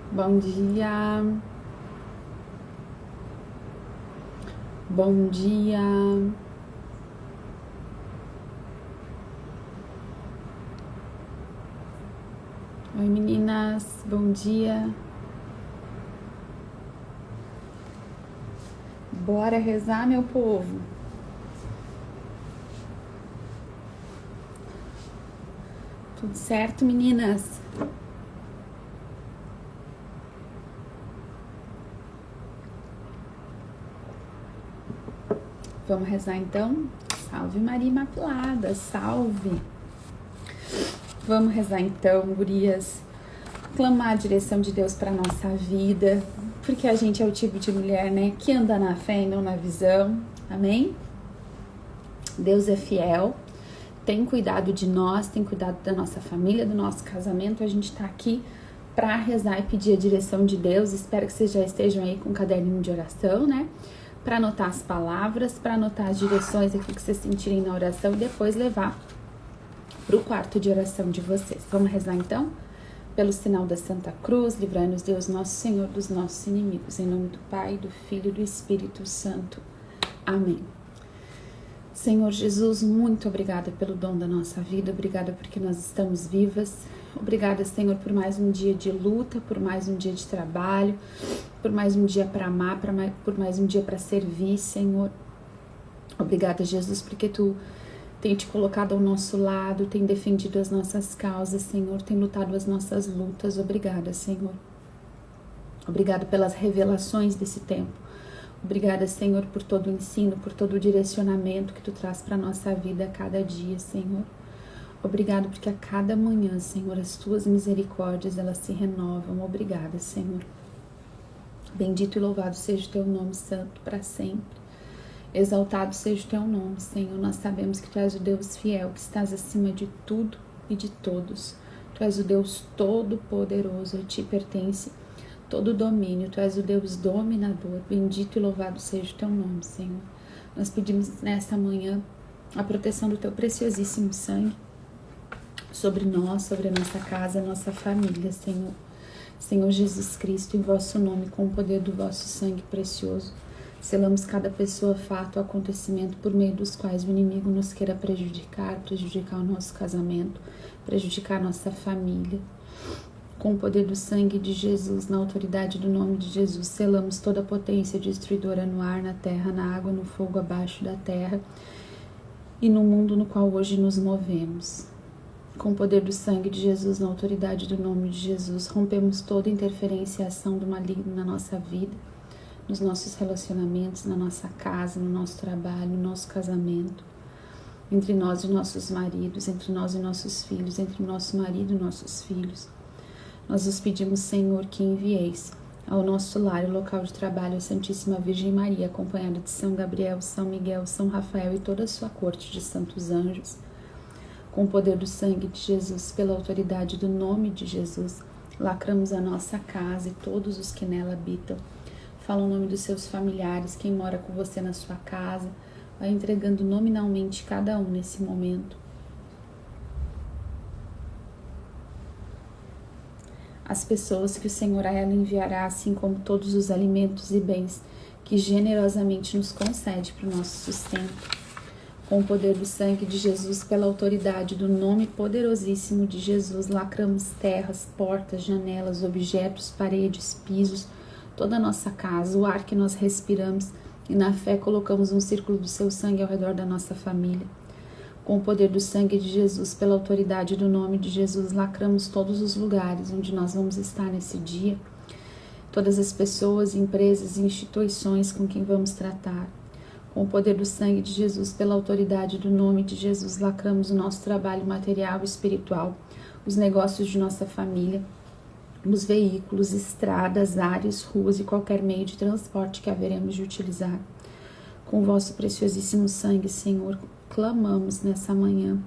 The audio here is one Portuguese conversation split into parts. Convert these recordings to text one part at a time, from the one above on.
Bom dia, bom dia. Oi meninas, bom dia. Bora rezar, meu povo. Tudo certo, meninas? Vamos rezar então? Salve Maria Imaculada, salve! Vamos rezar então, gurias. Clamar a direção de Deus para nossa vida, porque a gente é o tipo de mulher, né, que anda na fé e não na visão. Amém? Deus é fiel, tem cuidado de nós, tem cuidado da nossa família, do nosso casamento. A gente tá aqui para rezar e pedir a direção de Deus. Espero que vocês já estejam aí com um caderninho de oração, né? Para anotar as palavras, para anotar as direções aqui que vocês sentirem na oração e depois levar para o quarto de oração de vocês. Vamos rezar então? Pelo sinal da Santa Cruz, livrai-nos Deus nosso Senhor dos nossos inimigos. Em nome do Pai, do Filho e do Espírito Santo. Amém. Senhor Jesus, muito obrigada pelo dom da nossa vida, obrigada porque nós estamos vivas, obrigada, Senhor, por mais um dia de luta, por mais um dia de trabalho, por mais um dia para amar, por mais um dia para servir, Senhor. Obrigada, Jesus, porque Tu tem te colocado ao nosso lado, tem defendido as nossas causas, Senhor, tem lutado as nossas lutas. Obrigada, Senhor. Obrigada pelas revelações desse tempo. Obrigada, Senhor, por todo o ensino, por todo o direcionamento que Tu traz para a nossa vida a cada dia, Senhor. Obrigada porque a cada manhã, Senhor, as Tuas misericórdias, elas se renovam. Obrigada, Senhor. Bendito e louvado seja o Teu nome santo para sempre. Exaltado seja o Teu nome, Senhor. Nós sabemos que Tu és o Deus fiel, que estás acima de tudo e de todos. Tu és o Deus todo-poderoso, a Ti pertence todo domínio, Tu és o Deus dominador. Bendito e louvado seja o Teu nome, Senhor. Nós pedimos nesta manhã a proteção do Teu preciosíssimo sangue sobre nós, sobre a nossa casa, a nossa família, Senhor. Senhor Jesus Cristo, em vosso nome, com o poder do vosso sangue precioso, selamos cada pessoa, fato, acontecimento por meio dos quais o inimigo nos queira prejudicar o nosso casamento, prejudicar a nossa família. Com o poder do sangue de Jesus, na autoridade do nome de Jesus, selamos toda a potência destruidora no ar, na terra, na água, no fogo abaixo da terra e no mundo no qual hoje nos movemos. Com o poder do sangue de Jesus, na autoridade do nome de Jesus, rompemos toda interferência e ação do maligno na nossa vida, nos nossos relacionamentos, na nossa casa, no nosso trabalho, no nosso casamento, entre nós e nossos maridos, entre nós e nossos filhos, entre nosso marido e nossos filhos. Nós os pedimos, Senhor, que envieis ao nosso lar e local de trabalho a Santíssima Virgem Maria, acompanhada de São Gabriel, São Miguel, São Rafael e toda a sua corte de santos anjos. Com o poder do sangue de Jesus, pela autoridade do nome de Jesus, lacramos a nossa casa e todos os que nela habitam. Fala o nome dos seus familiares, quem mora com você na sua casa, vai entregando nominalmente cada um nesse momento. As pessoas que o Senhor a ela enviará, assim como todos os alimentos e bens que generosamente nos concede para o nosso sustento. Com o poder do sangue de Jesus, pela autoridade do nome poderosíssimo de Jesus, lacramos terras, portas, janelas, objetos, paredes, pisos, toda a nossa casa, o ar que nós respiramos, e na fé colocamos um círculo do seu sangue ao redor da nossa família. Com o poder do sangue de Jesus, pela autoridade do nome de Jesus, lacramos todos os lugares onde nós vamos estar nesse dia, todas as pessoas, empresas e instituições com quem vamos tratar. Com o poder do sangue de Jesus, pela autoridade do nome de Jesus, lacramos o nosso trabalho material e espiritual, os negócios de nossa família, os veículos, estradas, áreas, ruas e qualquer meio de transporte que haveremos de utilizar. Com o vosso preciosíssimo sangue, Senhor, clamamos nessa manhã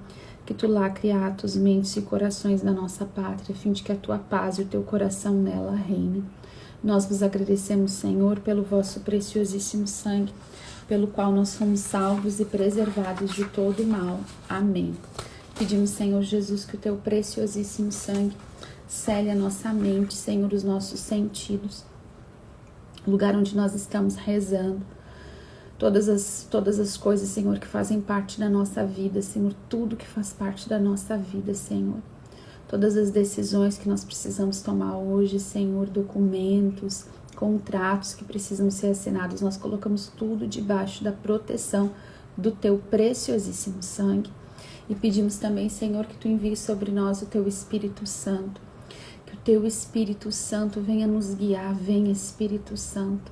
que Tu lacre atos, mentes e corações da nossa pátria, a fim de que a Tua paz e o Teu coração nela reine. Nós vos agradecemos, Senhor, pelo vosso preciosíssimo sangue, pelo qual nós fomos salvos e preservados de todo o mal. Amém. Pedimos, Senhor Jesus, que o Teu preciosíssimo sangue Cele a nossa mente, Senhor, os nossos sentidos. Lugar onde nós estamos rezando. Todas as coisas, Senhor, que fazem parte da nossa vida, Senhor. Tudo que faz parte da nossa vida, Senhor. Todas as decisões que nós precisamos tomar hoje, Senhor. Documentos, contratos que precisam ser assinados. Nós colocamos tudo debaixo da proteção do Teu preciosíssimo sangue. E pedimos também, Senhor, que Tu envies sobre nós o Teu Espírito Santo. Que o Teu Espírito Santo venha nos guiar. Vem, Espírito Santo.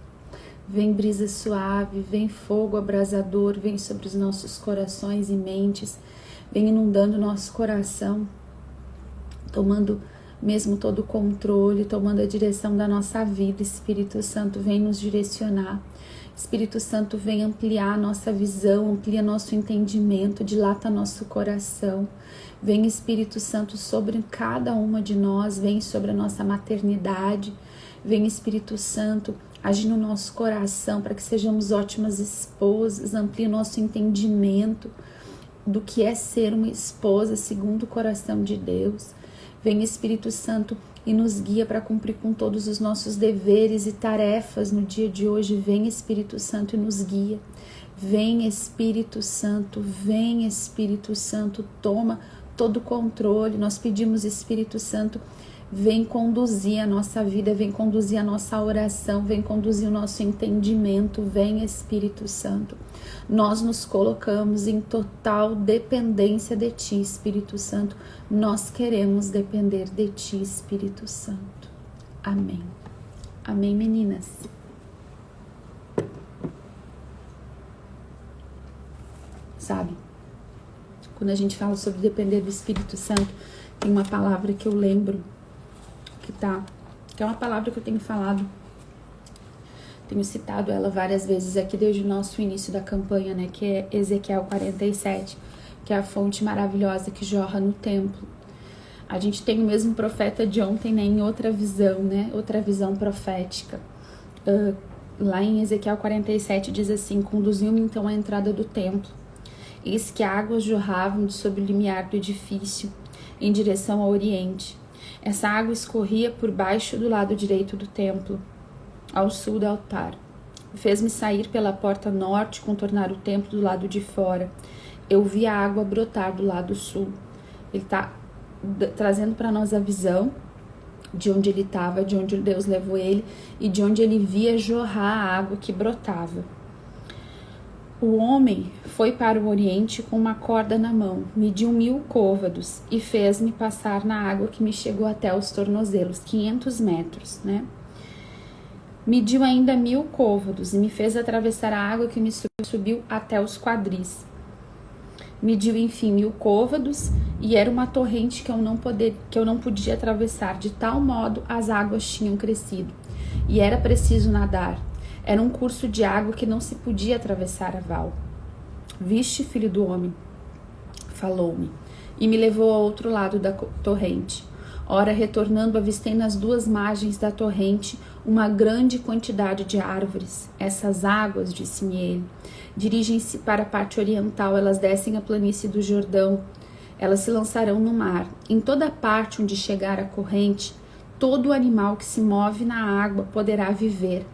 Vem brisa suave, vem fogo abrasador, vem sobre os nossos corações e mentes. Vem inundando o nosso coração, tomando mesmo todo o controle, tomando a direção da nossa vida. Espírito Santo, vem nos direcionar. Espírito Santo, vem ampliar a nossa visão, amplia nosso entendimento, dilata nosso coração. Vem, Espírito Santo, sobre cada uma de nós, vem sobre a nossa maternidade. Vem, Espírito Santo, agir no nosso coração para que sejamos ótimas esposas, amplie nosso entendimento do que é ser uma esposa segundo o coração de Deus. Vem, Espírito Santo, e nos guia para cumprir com todos os nossos deveres e tarefas no dia de hoje. Vem, Espírito Santo, e nos guia. Vem, Espírito Santo, toma todo o controle. Nós pedimos, Espírito Santo, vem conduzir a nossa vida, vem conduzir a nossa oração, vem conduzir o nosso entendimento. Vem, Espírito Santo. Nós nos colocamos em total dependência de Ti, Espírito Santo. Nós queremos depender de Ti, Espírito Santo. Amém. Amém, meninas. Sabe, quando a gente fala sobre depender do Espírito Santo, tem uma palavra que eu lembro, que é uma palavra que eu tenho falado, tenho citado ela várias vezes aqui desde o nosso início da campanha, né, que é Ezequiel 47, que é a fonte maravilhosa que jorra no templo. A gente tem o mesmo profeta de ontem, né, em outra visão, né, outra visão profética. Lá em Ezequiel 47 diz assim: conduziu-me então à entrada do templo. Eis que águas jorravam de sob o limiar do edifício, em direção ao oriente. Essa água escorria por baixo do lado direito do templo, ao sul do altar. Fez-me sair pela porta norte, contornar o templo do lado de fora. Eu vi a água brotar do lado sul. Ele está trazendo para nós a visão de onde ele estava, de onde Deus levou ele e de onde ele via jorrar a água que brotava. O homem foi para o oriente com uma corda na mão, mediu 1000 côvados e fez-me passar na água que me chegou até os tornozelos, 500 metros, né? Mediu ainda 1000 côvados e me fez atravessar a água que me subiu até os quadris. Mediu, enfim, 1000 côvados e era uma torrente que eu não podia atravessar, de tal modo as águas tinham crescido. E era preciso nadar. Era um curso de água que não se podia atravessar a val. Viste, filho do homem, falou-me, e me levou ao outro lado da torrente. Ora, retornando, avistei nas duas margens da torrente uma grande quantidade de árvores. Essas águas, disse-me ele, dirigem-se para a parte oriental, elas descem a planície do Jordão, elas se lançarão no mar. Em toda parte onde chegar a corrente, todo animal que se move na água poderá viver.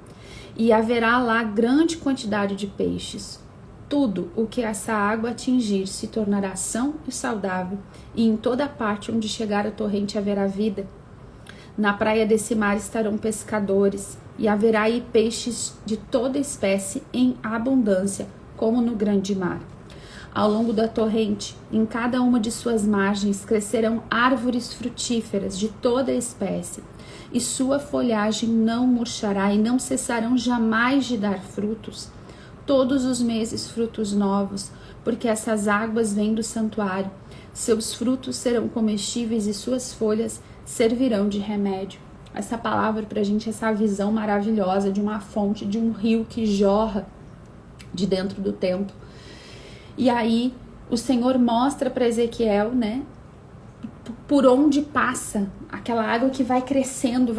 E haverá lá grande quantidade de peixes. Tudo o que essa água atingir se tornará são e saudável, e em toda parte onde chegar a torrente haverá vida. Na praia desse mar estarão pescadores, e haverá aí peixes de toda espécie em abundância, como no grande mar. Ao longo da torrente, em cada uma de suas margens, crescerão árvores frutíferas de toda espécie, e sua folhagem não murchará e não cessarão jamais de dar frutos. Todos os meses frutos novos, porque essas águas vêm do santuário. Seus frutos serão comestíveis e suas folhas servirão de remédio. Essa palavra para a gente, essa visão maravilhosa de uma fonte, de um rio que jorra de dentro do templo. E aí o Senhor mostra para Ezequiel, né, por onde passa aquela água que vai crescendo,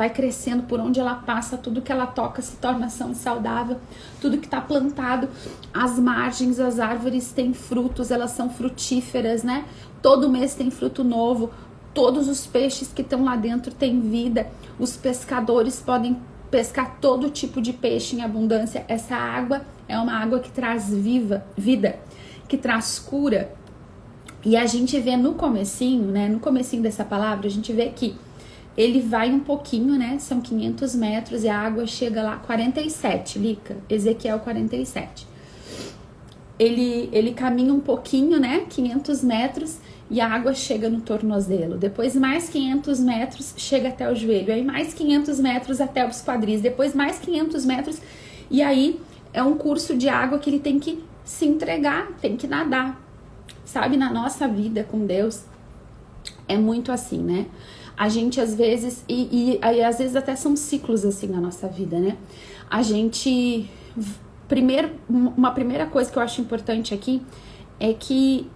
por onde ela passa, tudo que ela toca se torna são e saudável, tudo que está plantado, as margens, as árvores têm frutos, elas são frutíferas, né? Todo mês tem fruto novo, todos os peixes que estão lá dentro têm vida, os pescadores podem pescar todo tipo de peixe em abundância. Essa água é uma água que traz vida, que traz cura. E a gente vê no comecinho, né, no comecinho dessa palavra, a gente vê que ele vai um pouquinho, né, são 500 metros e a água chega lá 47, Lica, Ezequiel 47. Ele caminha um pouquinho, né, 500 metros e a água chega no tornozelo. Depois mais 500 metros chega até o joelho, aí mais 500 metros até os quadris, depois mais 500 metros e aí é um curso de água que ele tem que se entregar, tem que nadar. Sabe, na nossa vida com Deus é muito assim, né? A gente às vezes, e às vezes até são ciclos assim na nossa vida, né? A gente, uma primeira coisa que eu acho importante aqui é que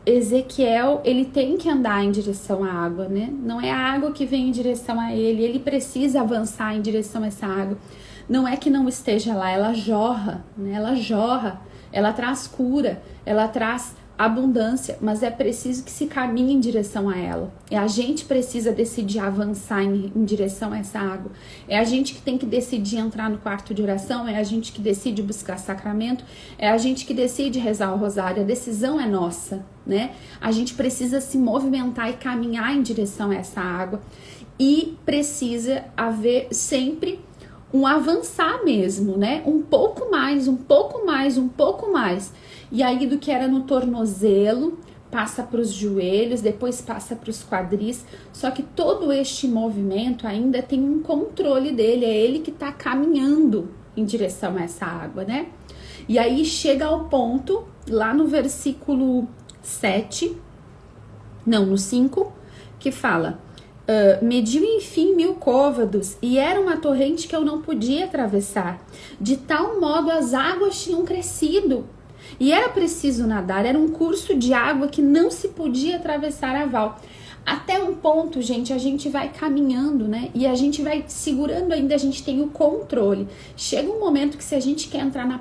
Ezequiel, ele tem que andar em direção à água, né? Não é a água que vem em direção a ele precisa avançar em direção a essa água. Não é que não esteja lá, ela jorra, né? Ela jorra, ela traz cura, ela traz abundância, mas é preciso que se caminhe em direção a ela. É a gente precisa decidir avançar em direção a essa água. É a gente que tem que decidir entrar no quarto de oração, é a gente que decide buscar sacramento, é a gente que decide rezar o rosário. A decisão é nossa, né? A gente precisa se movimentar e caminhar em direção a essa água e precisa haver sempre um avançar mesmo, né? Um pouco mais, um pouco mais, um pouco mais. E aí do que era no tornozelo, passa para os joelhos, depois passa para os quadris. Só que todo este movimento ainda tem um controle dele, é ele que está caminhando em direção a essa água, né? E aí chega ao ponto, lá no versículo 7, não, no 5, que fala... mediu enfim 1000 côvados e era uma torrente que eu não podia atravessar. De tal modo as águas tinham crescido e era preciso nadar. Era um curso de água que não se podia atravessar a val. Até um ponto, gente, a gente vai caminhando, né? E a gente vai segurando ainda, a gente tem o controle. Chega um momento que se a gente quer entrar na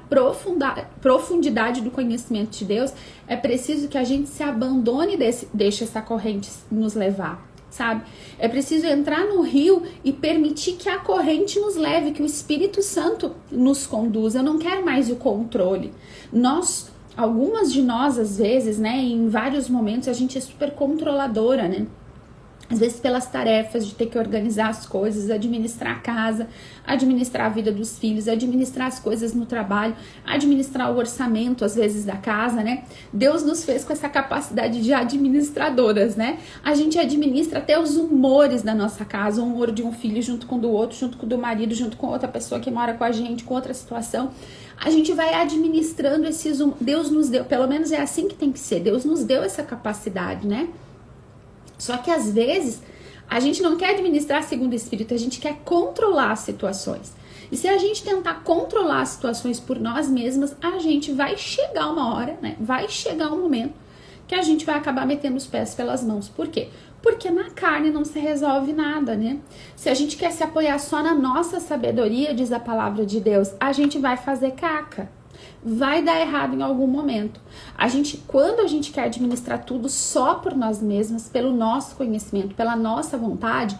profundidade do conhecimento de Deus, é preciso que a gente se abandone e deixe essa corrente nos levar. Sabe? É preciso entrar no rio e permitir que a corrente nos leve, que o Espírito Santo nos conduza. Eu não quero mais o controle. Algumas de nós, às vezes, né, em vários momentos, a gente é super controladora, né? Às vezes pelas tarefas de ter que organizar as coisas, administrar a casa, administrar a vida dos filhos, administrar as coisas no trabalho, administrar o orçamento, às vezes, da casa, né? Deus nos fez com essa capacidade de administradoras, né? A gente administra até os humores da nossa casa, o humor de um filho junto com o do outro, junto com o do marido, junto com outra pessoa que mora com a gente, com outra situação. A gente vai administrando esses... Deus nos deu, pelo menos é assim que tem que ser, Deus nos deu essa capacidade, né? Só que às vezes a gente não quer administrar segundo o Espírito, a gente quer controlar as situações. E se a gente tentar controlar as situações por nós mesmas, a gente vai chegar uma hora, né? Vai chegar um momento que a gente vai acabar metendo os pés pelas mãos. Por quê? Porque na carne não se resolve nada, né? Se a gente quer se apoiar só na nossa sabedoria, diz a palavra de Deus, a gente vai fazer caca. Vai dar errado em algum momento. Quando a gente quer administrar tudo só por nós mesmas, pelo nosso conhecimento, pela nossa vontade,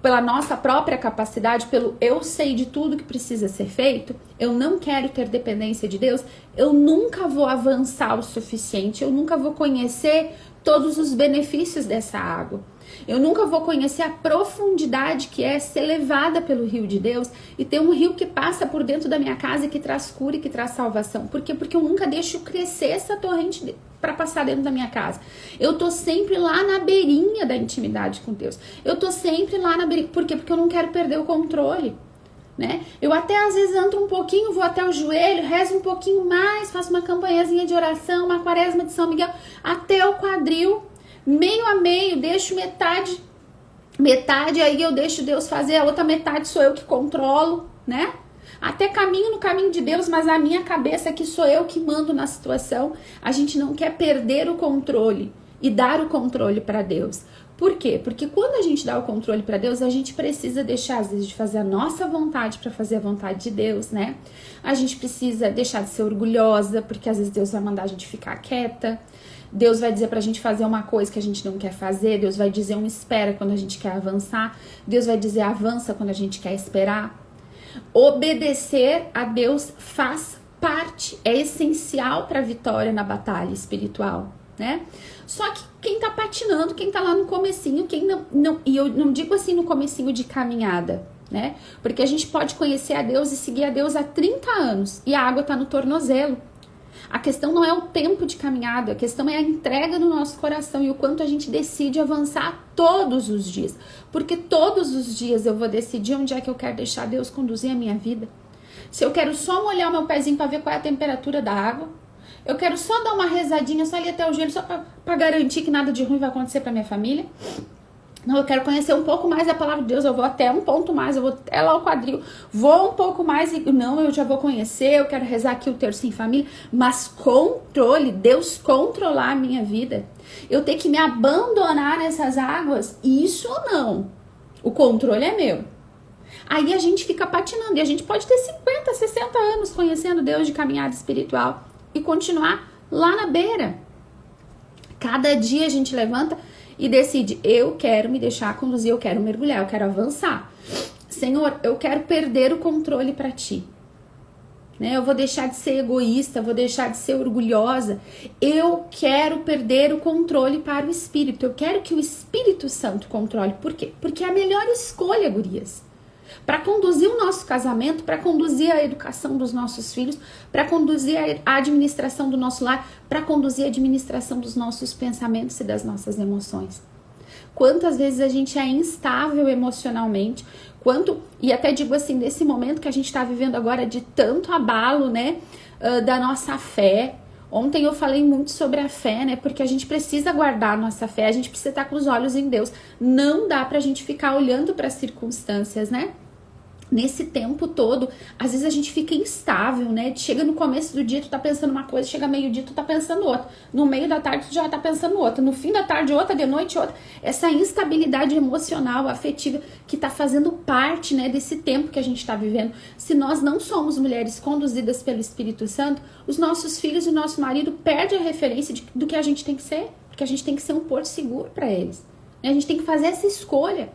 pela nossa própria capacidade, pelo eu sei de tudo que precisa ser feito, eu não quero ter dependência de Deus, eu nunca vou avançar o suficiente, eu nunca vou conhecer todos os benefícios dessa água. Eu nunca vou conhecer a profundidade que é ser levada pelo rio de Deus e ter um rio que passa por dentro da minha casa e que traz cura e que traz salvação. Por quê? Porque eu nunca deixo crescer essa torrente para passar dentro da minha casa. Eu tô sempre lá na beirinha da intimidade com Deus. Eu tô sempre lá na beirinha. Por quê? Porque eu não quero perder o controle. Né? Eu até às vezes entro um pouquinho, vou até o joelho, rezo um pouquinho mais, faço uma campanhazinha de oração, uma quaresma de São Miguel, até o quadril, meio a meio, deixo metade, aí eu deixo Deus fazer, a outra metade sou eu que controlo, né? Até caminho no caminho de Deus, mas a minha cabeça é que sou eu que mando na situação. A gente não quer perder o controle e dar o controle para Deus. Por quê? Porque quando a gente dá o controle para Deus, a gente precisa deixar, às vezes, de fazer a nossa vontade para fazer a vontade de Deus, né? A gente precisa deixar de ser orgulhosa, porque às vezes Deus vai mandar a gente ficar quieta. Deus vai dizer pra gente fazer uma coisa que a gente não quer fazer. Deus vai dizer espera quando a gente quer avançar. Deus vai dizer avança quando a gente quer esperar. Obedecer a Deus faz parte, é essencial para a vitória na batalha espiritual, né? Só que quem tá patinando, quem tá lá no comecinho, quem não, e eu não digo assim no comecinho de caminhada, né? Porque a gente pode conhecer a Deus e seguir a Deus há 30 anos e a água tá no tornozelo. A questão não é o tempo de caminhada, a questão é a entrega no nosso coração e o quanto a gente decide avançar todos os dias. Porque todos os dias eu vou decidir onde é que eu quero deixar Deus conduzir a minha vida. Se eu quero só molhar o meu pezinho para ver qual é a temperatura da água, eu quero só dar uma rezadinha, só ir até o joelho, só para garantir que nada de ruim vai acontecer para minha família. Não, eu quero conhecer um pouco mais da palavra de Deus, eu vou até um ponto mais, eu vou até lá o quadril, vou um pouco mais e não, eu já vou conhecer, eu quero rezar aqui o terço em família, mas controle, Deus controlar a minha vida, eu ter que me abandonar nessas águas, isso não, o controle é meu. Aí a gente fica patinando e a gente pode ter 50, 60 anos conhecendo Deus de caminhada espiritual e continuar lá na beira. Cada dia a gente levanta e decide, eu quero me deixar conduzir, eu quero mergulhar, eu quero avançar. Senhor, eu quero perder o controle para ti. Né? Eu vou deixar de ser egoísta, vou deixar de ser orgulhosa. Eu quero perder o controle para o Espírito. Eu quero que o Espírito Santo controle. Por quê? Porque é a melhor escolha, gurias. Para conduzir o nosso casamento, para conduzir a educação dos nossos filhos, para conduzir a administração do nosso lar, para conduzir a administração dos nossos pensamentos e das nossas emoções. Quantas vezes a gente é instável emocionalmente, e até digo assim, nesse momento que a gente está vivendo agora de tanto abalo, né, da nossa fé. Ontem eu falei muito sobre a fé, né, porque a gente precisa guardar a nossa fé, a gente precisa estar com os olhos em Deus. Não dá pra gente ficar olhando para as circunstâncias, né? Nesse tempo todo, às vezes a gente fica instável, né? Chega no começo do dia, tu tá pensando uma coisa, chega meio-dia, tu tá pensando outra. No meio da tarde, tu já tá pensando outra. No fim da tarde, outra, de noite, outra. Essa instabilidade emocional, afetiva, que tá fazendo parte, né, desse tempo que a gente tá vivendo. Se nós não somos mulheres conduzidas pelo Espírito Santo, os nossos filhos e o nosso marido perdem a referência do que a gente tem que ser. Porque a gente tem que ser um porto seguro para eles. A gente tem que fazer essa escolha.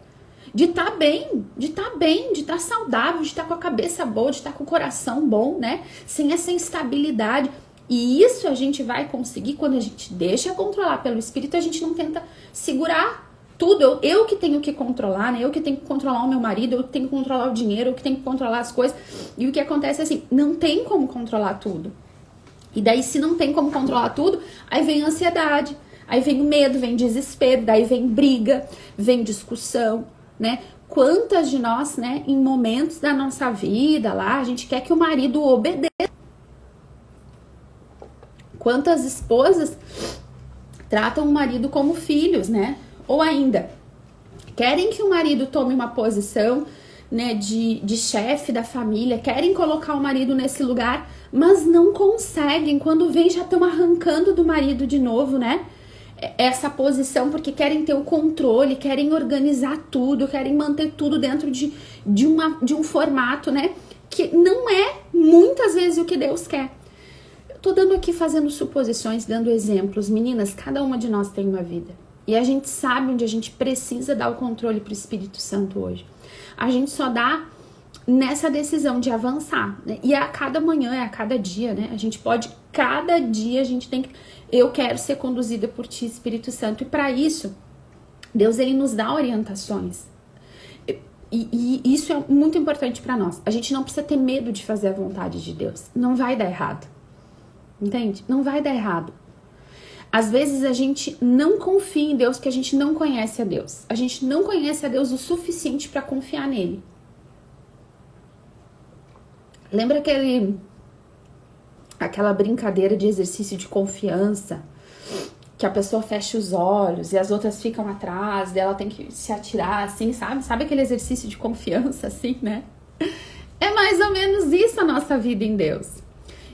De estar bem, de estar saudável, de estar com a cabeça boa, de estar com o coração bom, né? Sem essa instabilidade. E isso a gente vai conseguir quando a gente deixa controlar pelo Espírito, a gente não tenta segurar tudo. Eu que tenho que controlar, né? Eu que tenho que controlar o meu marido, eu que tenho que controlar o dinheiro, eu que tenho que controlar as coisas. E o que acontece é assim, não tem como controlar tudo. E daí, se não tem como controlar tudo, aí vem a ansiedade, aí vem o medo, vem desespero, daí vem briga, vem discussão. Né? Quantas de nós, né, em momentos da nossa vida lá, a gente quer que o marido obedeça. Quantas esposas tratam o marido como filhos, né? Ou ainda, querem que o marido tome uma posição, né, de chefe da família, querem colocar o marido nesse lugar, mas não conseguem. Quando vem, já estão arrancando do marido de novo, né? Essa posição, porque querem ter o controle, querem organizar tudo, querem manter tudo dentro de um formato, né? Que não é muitas vezes o que Deus quer. Eu tô dando aqui, fazendo suposições, dando exemplos. Meninas, cada uma de nós tem uma vida. E a gente sabe onde a gente precisa dar o controle pro Espírito Santo hoje. A gente só dá nessa decisão de avançar, né? E é a cada manhã, é a cada dia, né? A gente pode, cada dia a gente tem que... Eu quero ser conduzida por ti, Espírito Santo. E para isso, Deus, ele nos dá orientações. E isso é muito importante para nós. A gente não precisa ter medo de fazer a vontade de Deus. Não vai dar errado. Entende? Não vai dar errado. Às vezes a gente não confia em Deus porque a gente não conhece a Deus. A gente não conhece a Deus o suficiente para confiar nele. Lembra aquela brincadeira de exercício de confiança, que a pessoa fecha os olhos e as outras ficam atrás, dela tem que se atirar, assim, sabe? Sabe aquele exercício de confiança, assim, né? É mais ou menos isso a nossa vida em Deus.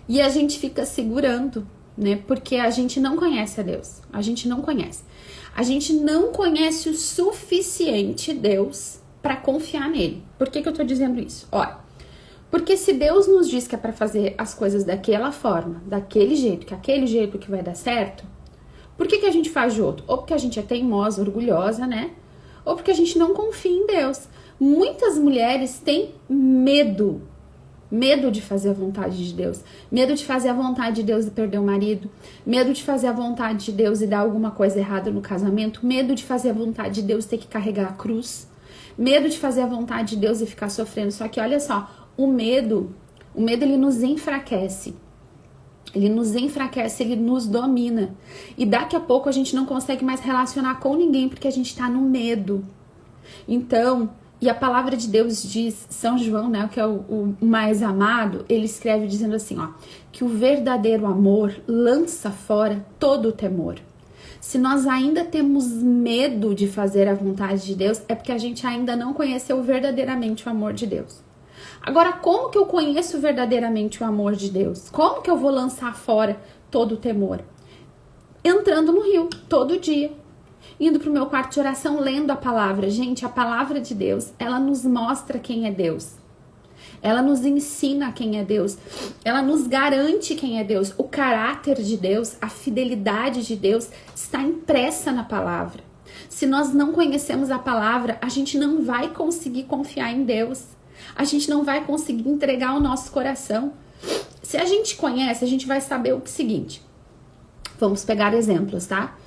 E a gente fica segurando, né? Porque a gente não conhece a Deus. A gente não conhece. A gente não conhece o suficiente Deus para confiar nele. Por que eu tô dizendo isso? Olha, porque se Deus nos diz que é para fazer as coisas daquela forma, daquele jeito, que é aquele jeito que vai dar certo, Por que a gente faz de outro? Ou porque a gente é teimosa, orgulhosa, né? Ou porque a gente não confia em Deus. Muitas mulheres têm medo de fazer a vontade de Deus, medo de fazer a vontade de Deus e perder o marido, medo de fazer a vontade de Deus e dar alguma coisa errada no casamento, medo de fazer a vontade de Deus e ter que carregar a cruz, medo de fazer a vontade de Deus e ficar sofrendo. Só que olha só, o medo ele nos enfraquece. Ele nos enfraquece, ele nos domina. E daqui a pouco a gente não consegue mais relacionar com ninguém porque a gente tá no medo. Então, e a palavra de Deus diz, São João, né, que é o mais amado, ele escreve dizendo assim, ó, que o verdadeiro amor lança fora todo o temor. Se nós ainda temos medo de fazer a vontade de Deus, é porque a gente ainda não conheceu verdadeiramente o amor de Deus. Agora, como que eu conheço verdadeiramente o amor de Deus? Como que eu vou lançar fora todo o temor? Entrando no rio, todo dia. Indo para o meu quarto de oração, lendo a palavra. Gente, a palavra de Deus, ela nos mostra quem é Deus. Ela nos ensina quem é Deus. Ela nos garante quem é Deus. O caráter de Deus, a fidelidade de Deus está impressa na palavra. Se nós não conhecemos a palavra, a gente não vai conseguir confiar em Deus. A gente não vai conseguir entregar o nosso coração. Se a gente conhece, a gente vai saber o seguinte. Vamos pegar exemplos, tá?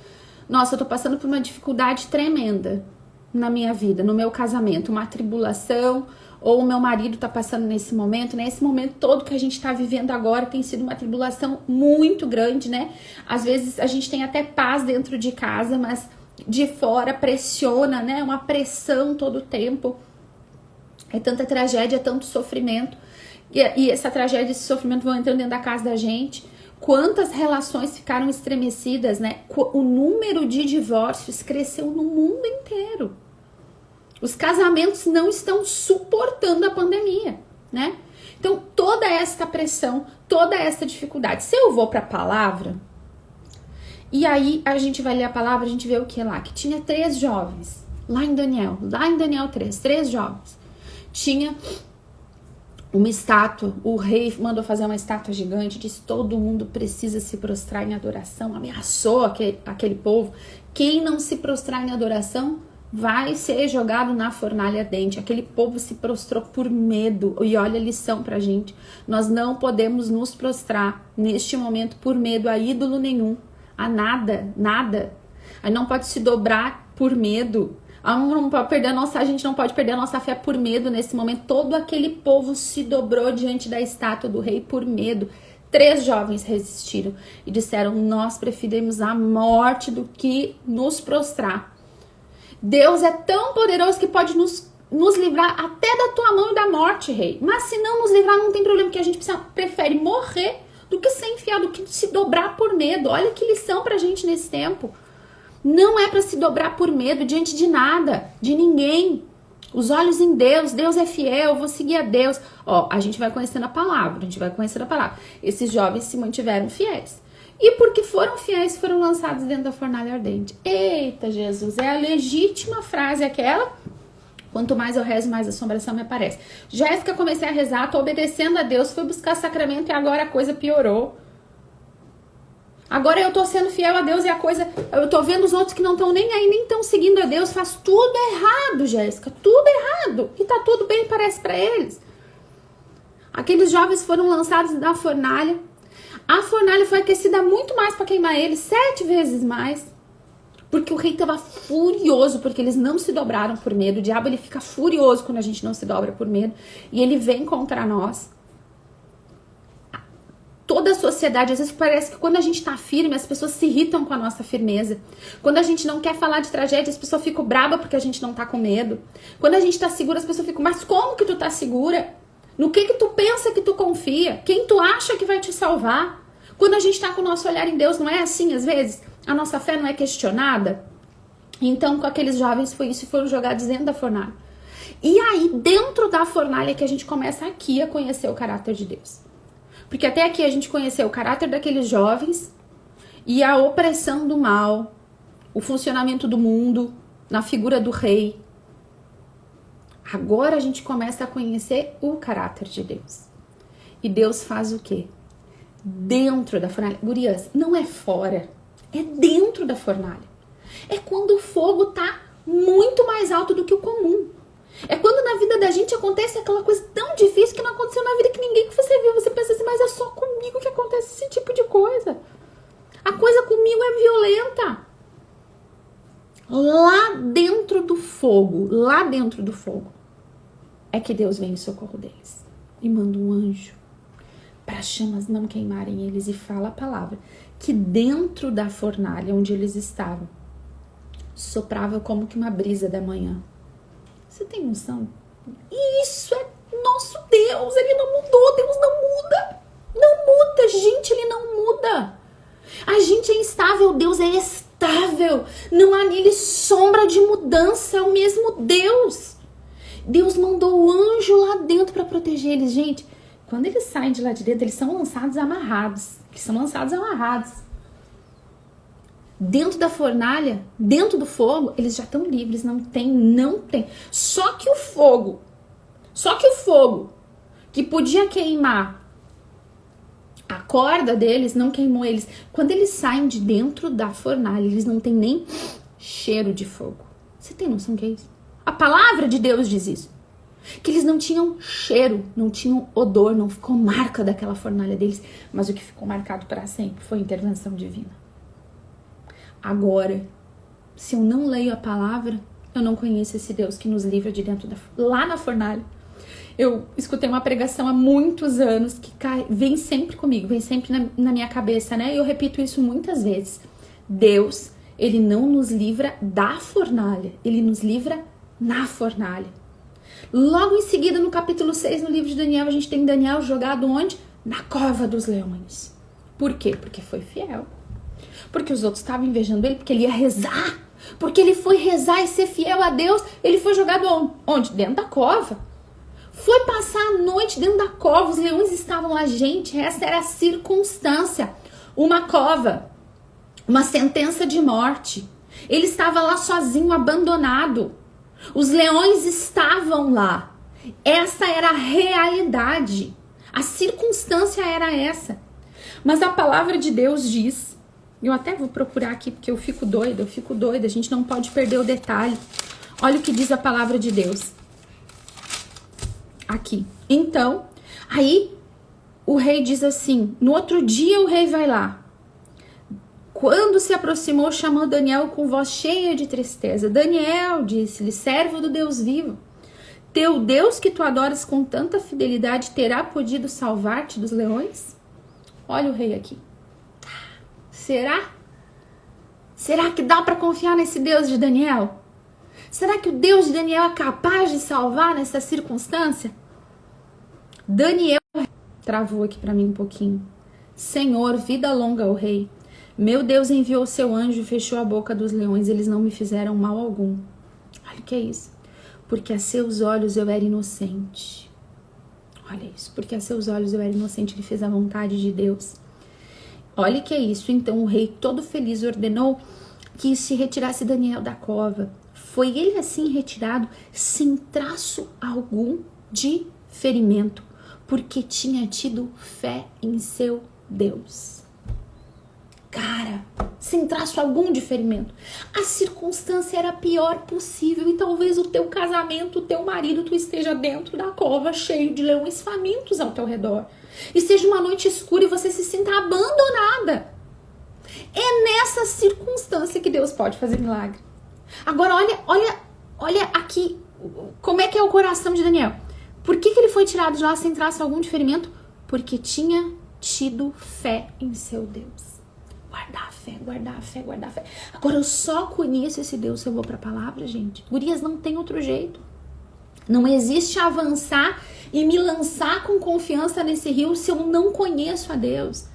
Nossa, eu tô passando por uma dificuldade tremenda na minha vida, no meu casamento, uma tribulação, ou o meu marido tá passando nesse momento, né? Esse momento todo que a gente tá vivendo agora tem sido uma tribulação muito grande, né? Às vezes a gente tem até paz dentro de casa, mas de fora pressiona, né? Uma pressão todo o tempo. É tanta tragédia, é tanto sofrimento. E essa tragédia, esse sofrimento vão entrando dentro da casa da gente. Quantas relações ficaram estremecidas, né? O número de divórcios cresceu no mundo inteiro. Os casamentos não estão suportando a pandemia, né? Então, toda essa pressão, toda essa dificuldade. Se eu vou para a palavra, e aí a gente vai ler a palavra, a gente vê o que lá? Que tinha 3 jovens, lá em Daniel 3, 3 jovens. Tinha uma estátua, o rei mandou fazer uma estátua gigante, disse todo mundo precisa se prostrar em adoração, ameaçou aquele povo. Quem não se prostrar em adoração vai ser jogado na fornalha ardente. Aquele povo se prostrou por medo. E olha a lição pra gente. Nós não podemos nos prostrar neste momento por medo a ídolo nenhum, a nada. A gente não pode se dobrar por medo. A gente não pode perder a nossa fé por medo nesse momento. Todo aquele povo se dobrou diante da estátua do rei por medo. 3 jovens resistiram e disseram, nós preferimos a morte do que nos prostrar. Deus é tão poderoso que pode nos livrar até da tua mão e da morte, rei. Mas se não nos livrar, não tem problema, porque a gente prefere morrer do que ser infiel, do que se dobrar por medo. Olha que lição pra gente nesse tempo. Não é para se dobrar por medo diante de nada, de ninguém. Os olhos em Deus, Deus é fiel, eu vou seguir a Deus. Ó, a gente vai conhecendo a palavra, Esses jovens se mantiveram fiéis. E porque foram fiéis, foram lançados dentro da fornalha ardente. Eita, Jesus, é a legítima frase aquela. Quanto mais eu rezo, mais assombração me aparece. Jéssica, comecei a rezar, tô obedecendo a Deus, fui buscar sacramento e agora a coisa piorou. Agora eu tô sendo fiel a Deus e a coisa... Eu tô vendo os outros que não estão nem aí, nem estão seguindo a Deus. Faz tudo errado, Jéssica. Tudo errado. E tá tudo bem, parece pra eles. Aqueles jovens foram lançados na fornalha. A fornalha foi aquecida muito mais para queimar eles. 7 vezes mais. Porque o rei estava furioso, porque eles não se dobraram por medo. O diabo, ele fica furioso quando a gente não se dobra por medo. E ele vem contra nós. Toda a sociedade, às vezes parece que quando a gente tá firme, as pessoas se irritam com a nossa firmeza. Quando a gente não quer falar de tragédia, as pessoas ficam bravas porque a gente não tá com medo. Quando a gente tá segura, as pessoas ficam, mas como que tu tá segura? No que tu pensa que tu confia? Quem tu acha que vai te salvar? Quando a gente tá com o nosso olhar em Deus, não é assim às vezes? A nossa fé não é questionada? Então, com aqueles jovens foi isso e foram jogados dentro da fornalha. E aí, dentro da fornalha, que a gente começa aqui a conhecer o caráter de Deus. Porque até aqui a gente conheceu o caráter daqueles jovens e a opressão do mal, o funcionamento do mundo na figura do rei. Agora a gente começa a conhecer o caráter de Deus. E Deus faz o quê? Dentro da fornalha. Gurias, não é fora, É dentro da fornalha. É quando o fogo tá muito mais alto do que o comum. É quando na vida da gente acontece aquela coisa tão difícil que não aconteceu na vida que ninguém que você viu. Você pensa assim, mas é só comigo que acontece esse tipo de coisa. A coisa comigo é violenta. Lá dentro do fogo, é que Deus vem em socorro deles. E manda um anjo para as chamas não queimarem eles. E fala a palavra que dentro da fornalha onde eles estavam, soprava como que uma brisa da manhã. Você tem noção? E isso é nosso Deus. Ele não mudou. Deus não muda. Não muda, gente. Ele não muda. A gente é instável. Deus é estável. Não há nele sombra de mudança. É o mesmo Deus. Deus mandou o anjo lá dentro para proteger eles. Gente, quando eles saem de lá de dentro, eles são lançados amarrados. Dentro da fornalha, dentro do fogo, eles já estão livres, não tem. Só que o fogo que podia queimar a corda deles, não queimou eles. Quando eles saem de dentro da fornalha, eles não têm nem cheiro de fogo. Você tem noção do que é isso? A palavra de Deus diz isso. Que eles não tinham cheiro, não tinham odor, não ficou marca daquela fornalha deles. Mas o que ficou marcado para sempre foi a intervenção divina. Agora, se eu não leio a palavra, eu não conheço esse Deus que nos livra de dentro lá na fornalha. Eu escutei uma pregação há muitos anos que vem sempre comigo, vem sempre na minha cabeça, né? E eu repito isso muitas vezes. Deus, ele não nos livra da fornalha, ele nos livra na fornalha. Logo em seguida, no capítulo 6, no livro de Daniel, a gente tem Daniel jogado onde? Na cova dos leões. Por quê? Porque foi fiel. Porque os outros estavam invejando ele, porque ele ia rezar. Porque ele foi rezar e ser fiel a Deus. Ele foi jogado onde? Dentro da cova. Foi passar a noite dentro da cova. Os leões estavam lá. Gente, essa era a circunstância. Uma cova. Uma sentença de morte. Ele estava lá sozinho, abandonado. Os leões estavam lá. Essa era a realidade. A circunstância era essa. Mas a palavra de Deus diz... Eu até vou procurar aqui porque eu fico doida. A gente não pode perder o detalhe. Olha o que diz a palavra de Deus. Aqui. Então, aí o rei diz assim, no outro dia o rei vai lá. Quando se aproximou, chamou Daniel com voz cheia de tristeza. Daniel, disse-lhe, servo do Deus vivo, teu Deus que tu adoras com tanta fidelidade terá podido salvar-te dos leões? Olha o rei aqui. Será? Será que dá para confiar nesse Deus de Daniel? Será que o Deus de Daniel é capaz de salvar nessa circunstância? Daniel travou aqui para mim um pouquinho. Senhor, vida longa ao rei. Meu Deus enviou seu anjo e fechou a boca dos leões. Eles não me fizeram mal algum. Olha o que é isso. Porque a seus olhos eu era inocente. Olha isso. Porque a seus olhos eu era inocente. Ele fez a vontade de Deus. Olha que é isso. Então o rei, todo feliz, ordenou que se retirasse Daniel da cova. Foi ele assim retirado, sem traço algum de ferimento, porque tinha tido fé em seu Deus. Cara, sem traço algum de ferimento. A circunstância era a pior possível e talvez o teu casamento, o teu marido, tu esteja dentro da cova cheio de leões famintos ao teu redor. E seja uma noite escura e você se sinta abandonada. É nessa circunstância que Deus pode fazer milagre. Agora olha aqui como é que é o coração de Daniel. Por que ele foi tirado de lá sem traço algum de ferimento? Porque tinha tido fé em seu Deus. Guardar a fé. Agora eu só conheço esse Deus se eu vou para a palavra, gente. Gurias, não tem outro jeito. Não existe avançar e me lançar com confiança nesse rio se eu não conheço a Deus.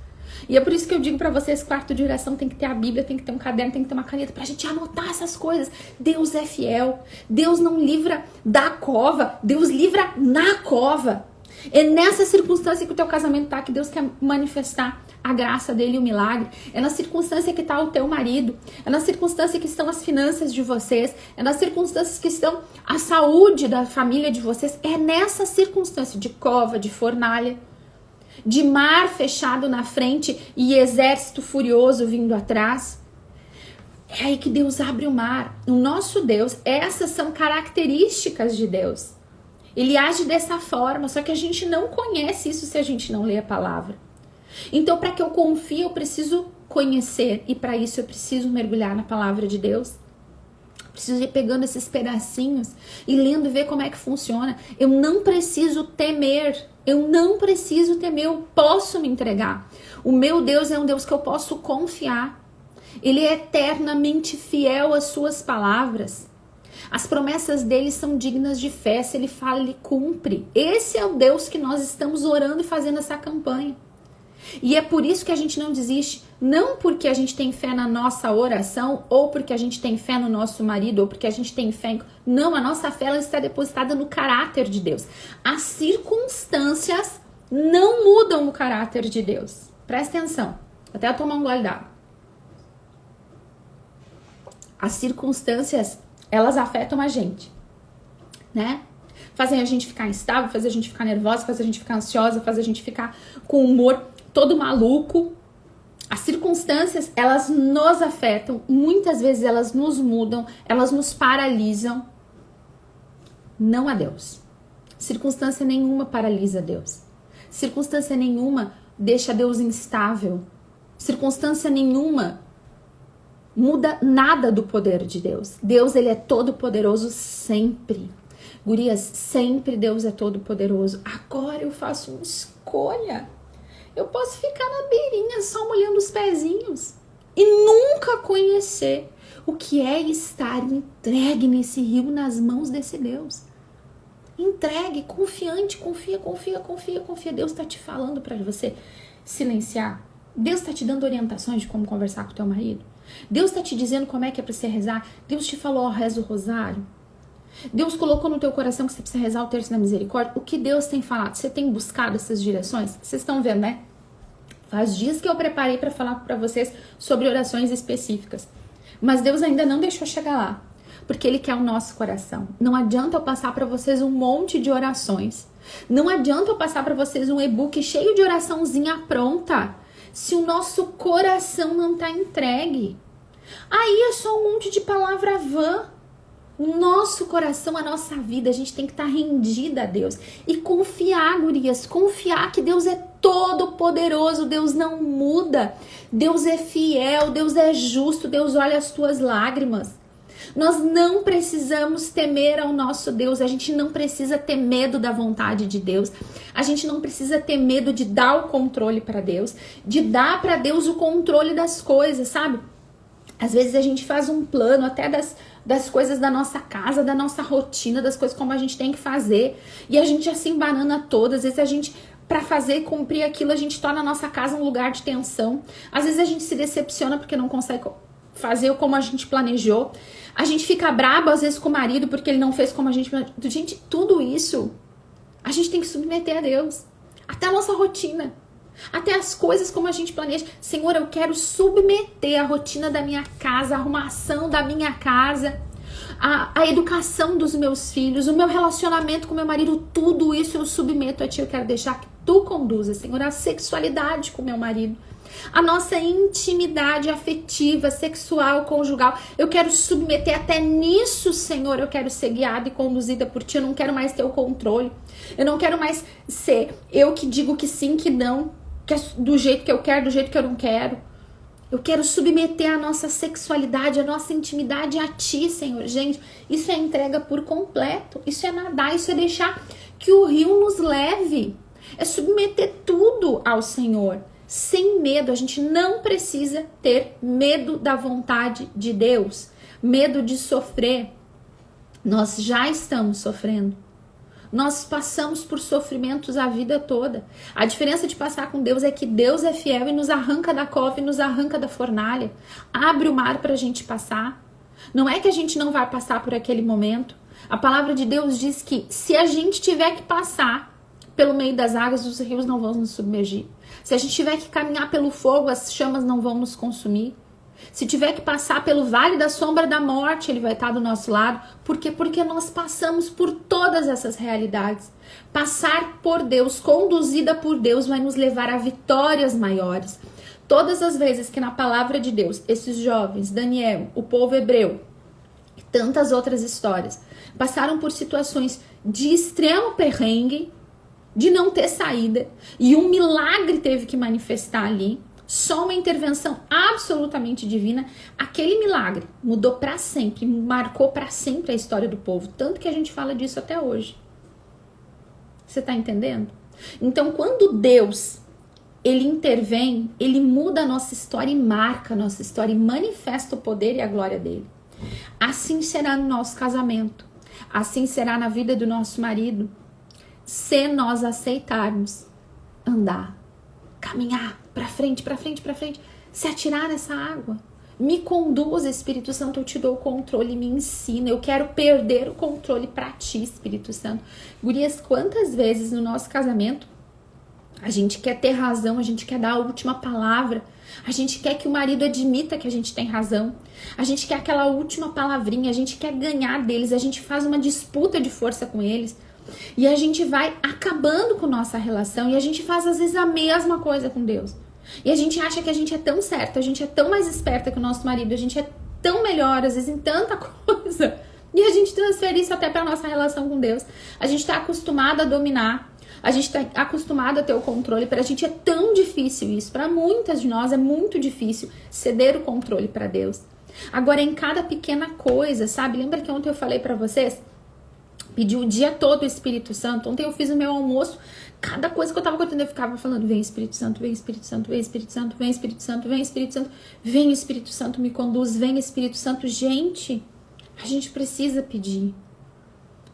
E é por isso que eu digo pra vocês, quarto de oração tem que ter a Bíblia, tem que ter um caderno, tem que ter uma caneta pra gente anotar essas coisas. Deus é fiel. Deus não livra da cova, Deus livra na cova. É nessa circunstância que o teu casamento tá, que Deus quer manifestar a graça dele e o milagre. É na circunstância que tá o teu marido. É na circunstância que estão as finanças de vocês. É nas circunstâncias que estão a saúde da família de vocês. É nessa circunstância de cova, de fornalha, de mar fechado na frente e exército furioso vindo atrás. É aí que Deus abre o mar. O nosso Deus, essas são características de Deus. Ele age dessa forma, só que a gente não conhece isso se a gente não lê a palavra. Então, para que eu confie, eu preciso conhecer. E para isso eu preciso mergulhar na palavra de Deus. Preciso ir pegando esses pedacinhos e lendo e ver como é que funciona. Eu não preciso temer. Eu não preciso temer. Eu posso me entregar. O meu Deus é um Deus que eu posso confiar. Ele é eternamente fiel às suas palavras. As promessas dele são dignas de fé. Se ele fala, ele cumpre. Esse é o Deus que nós estamos orando e fazendo essa campanha. E é por isso que a gente não desiste. Não porque a gente tem fé na nossa oração, ou porque a gente tem fé no nosso marido, ou porque a gente tem fé... Não, a nossa fé ela está depositada no caráter de Deus. As circunstâncias não mudam o caráter de Deus. Presta atenção. Até eu tomar um gole d'água. As circunstâncias, elas afetam a gente, né? Fazem a gente ficar instável, fazem a gente ficar nervosa, fazem a gente ficar ansiosa, fazem a gente ficar com o humor todo maluco. As circunstâncias, elas nos afetam, muitas vezes elas nos mudam, elas nos paralisam. Não a Deus. Circunstância nenhuma paralisa Deus. Circunstância nenhuma deixa Deus instável. Circunstância nenhuma muda nada do poder de Deus. Deus, ele é todo poderoso sempre. Gurias, sempre Deus é todo poderoso. Agora eu faço uma escolha. Eu posso ficar na beirinha só molhando os pezinhos e nunca conhecer o que é estar entregue nesse rio nas mãos desse Deus. Entregue, confiante, confia. Deus está te falando para você silenciar. Deus está te dando orientações de como conversar com o teu marido. Deus está te dizendo como é que é para você rezar. Deus te falou, ó, reza o rosário. Deus colocou no teu coração que você precisa rezar o terço da misericórdia. O que Deus tem falado? Você tem buscado essas direções? Vocês estão vendo, né? Faz dias que eu preparei para falar para vocês sobre orações específicas. Mas Deus ainda não deixou chegar lá. Porque Ele quer o nosso coração. Não adianta eu passar para vocês um monte de orações. Não adianta eu passar para vocês um e-book cheio de oraçãozinha pronta. Se o nosso coração não está entregue. Aí é só um monte de palavra vã. O nosso coração, a nossa vida, a gente tem que estar rendida a Deus. E confiar, gurias, confiar que Deus é todo poderoso, Deus não muda. Deus é fiel, Deus é justo, Deus olha as tuas lágrimas. Nós não precisamos temer ao nosso Deus, a gente não precisa ter medo da vontade de Deus, a gente não precisa ter medo de dar o controle para Deus, de dar para Deus o controle das coisas, sabe? Às vezes a gente faz um plano até das coisas da nossa casa, da nossa rotina, das coisas como a gente tem que fazer, e a gente já se embanana toda. Às vezes a gente, para fazer e cumprir aquilo, a gente torna a nossa casa um lugar de tensão. Às vezes a gente se decepciona porque não consegue fazer como a gente planejou. A gente fica braba às vezes com o marido porque ele não fez como a gente planejou. Gente, tudo isso a gente tem que submeter a Deus. Até a nossa rotina. Até as coisas como a gente planeja. Senhor, eu quero submeter a rotina da minha casa, a arrumação da minha casa, a educação dos meus filhos, o meu relacionamento com meu marido, tudo isso eu submeto a Ti. Eu quero deixar que Tu conduza, Senhor, a sexualidade com meu marido, a nossa intimidade afetiva, sexual, conjugal. Eu quero submeter até nisso, Senhor. Eu quero ser guiada e conduzida por Ti. Eu não quero mais ter o controle. Eu não quero mais ser eu que digo que sim, que não, que é do jeito que eu quero, do jeito que eu não quero. Eu quero submeter a nossa sexualidade, a nossa intimidade a Ti, Senhor. Gente, isso é entrega por completo. Isso é nadar, isso é deixar que o rio nos leve. É submeter tudo ao Senhor. Sem medo, a gente não precisa ter medo da vontade de Deus, medo de sofrer. Nós já estamos sofrendo. Nós passamos por sofrimentos a vida toda. A diferença de passar com Deus é que Deus é fiel e nos arranca da cova e nos arranca da fornalha. Abre o mar para a gente passar. Não é que a gente não vai passar por aquele momento. A palavra de Deus diz que se a gente tiver que passar pelo meio das águas, os rios não vão nos submergir. Se a gente tiver que caminhar pelo fogo, as chamas não vão nos consumir. Se tiver que passar pelo vale da sombra da morte, Ele vai estar do nosso lado. Por quê? Porque nós passamos por todas essas realidades. Passar por Deus, conduzida por Deus, vai nos levar a vitórias maiores. Todas as vezes que na palavra de Deus, esses jovens, Daniel, o povo hebreu, e tantas outras histórias, passaram por situações de extremo perrengue, de não ter saída, e um milagre teve que manifestar ali, só uma intervenção absolutamente divina, aquele milagre mudou para sempre, marcou para sempre a história do povo, tanto que a gente fala disso até hoje. Você tá entendendo? Então, quando Deus, ele intervém, ele muda a nossa história e marca a nossa história e manifesta o poder e a glória dele. Assim será no nosso casamento, assim será na vida do nosso marido, se nós aceitarmos andar, caminhar para frente, para frente, para frente, se atirar nessa água. Me conduz, Espírito Santo, eu te dou o controle, me ensina, eu quero perder o controle para ti, Espírito Santo. Gurias, quantas vezes no nosso casamento a gente quer ter razão, a gente quer dar a última palavra, a gente quer que o marido admita que a gente tem razão, a gente quer aquela última palavrinha, a gente quer ganhar deles, a gente faz uma disputa de força com eles e a gente vai acabando com nossa relação e a gente faz às vezes a mesma coisa com Deus. E a gente acha que a gente é tão certa, a gente é tão mais esperta que o nosso marido, a gente é tão melhor, às vezes, em tanta coisa. E a gente transfere isso até para nossa relação com Deus. A gente está acostumado a dominar, a gente está acostumado a ter o controle. Para a gente é tão difícil isso. Para muitas de nós é muito difícil ceder o controle para Deus. Agora, em cada pequena coisa, sabe? Lembra que ontem eu falei para vocês? Pedi o dia todo o Espírito Santo. Ontem eu fiz o meu almoço. Cada coisa que eu tava contando, eu ficava falando: vem Espírito Santo, vem Espírito Santo, vem Espírito Santo, vem Espírito Santo, vem Espírito Santo, vem Espírito Santo, me conduz, vem Espírito Santo. Gente, a gente precisa pedir,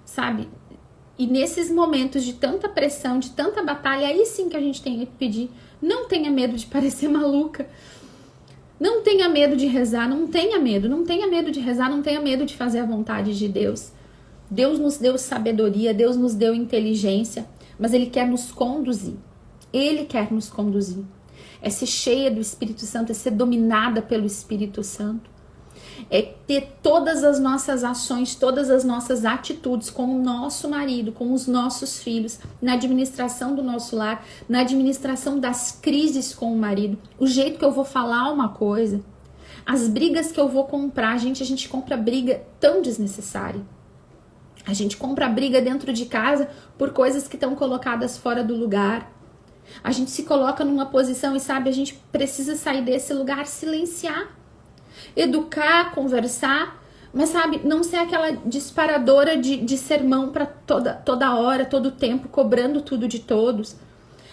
sabe? E nesses momentos de tanta pressão, de tanta batalha, aí sim que a gente tem que pedir. Não tenha medo de parecer maluca. Não tenha medo de rezar, não tenha medo de rezar, não tenha medo de fazer a vontade de Deus. Deus nos deu sabedoria, Deus nos deu inteligência, mas Ele quer nos conduzir. Ele quer nos conduzir. É ser cheia do Espírito Santo, é ser dominada pelo Espírito Santo. É ter todas as nossas ações, todas as nossas atitudes com o nosso marido, com os nossos filhos, na administração do nosso lar, na administração das crises com o marido, o jeito que eu vou falar uma coisa, as brigas que eu vou comprar. Gente, a gente compra briga tão desnecessária. A gente compra briga dentro de casa por coisas que estão colocadas fora do lugar. A gente se coloca numa posição e, sabe, a gente precisa sair desse lugar, silenciar, educar, conversar, mas, sabe, não ser aquela disparadora de sermão para toda hora, todo tempo, cobrando tudo de todos.